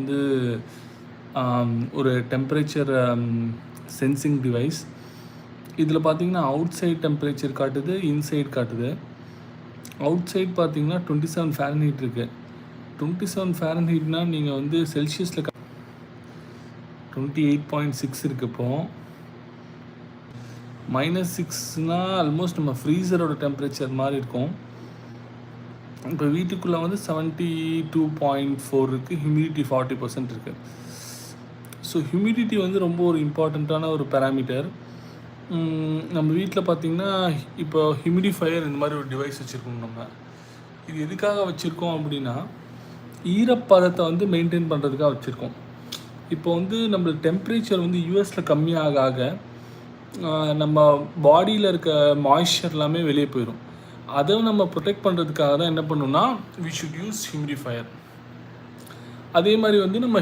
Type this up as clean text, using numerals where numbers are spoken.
வந்து ஒரு temperature sensing device. இதில் பார்த்தீங்கன்னா அவுட் சைட் டெம்பரேச்சர் காட்டுது, இன்சைட் காட்டுது. அவுட் சைட் பார்த்தீங்கன்னா 27 ஃபாரன்ஹீட் இருக்குது. 27 ஃபாரன்ஹீட்னால் நீங்கள் வந்து செல்சியஸில் 28.6 இருக்குது. இப்போது -6னால் ஆல்மோஸ்ட் நம்ம ஃப்ரீசரோட டெம்பரேச்சர் மாதிரி இருக்கும். இப்போ வீட்டுக்குள்ளே வந்து 72.4 இருக்குது. ஹியூமிடிட்டி 40% இருக்குது. ஸோ ஹியூமிடிட்டி வந்து ரொம்ப ஒரு இம்பார்ட்டண்ட்டான ஒரு பேராமீட்டர். நம்ம வீட்டில் பார்த்திங்கன்னா இப்போ ஹியூமிடிஃபையர் இந்த மாதிரி ஒரு டிவைஸ் வச்சுருக்கோம். நம்ம இது எதுக்காக வச்சுருக்கோம் அப்படின்னா, ஈரப்பதத்தை வந்து மெயின்டைன் பண்ணுறதுக்காக வச்சுருக்கோம். இப்போ வந்து நம்மளுக்கு டெம்பரேச்சர் வந்து யூஎஸில் கம்மியாக ஆக நம்ம பாடியில் இருக்க மாய்ஸ்சர் எல்லாமே வெளியே போயிடும். அதை நம்ம ப்ரொடெக்ட் பண்ணுறதுக்காக தான் என்ன பண்ணணும்னா வி ஷுட் யூஸ் ஹியூமிடிஃபையர். அதே மாதிரி வந்து நம்ம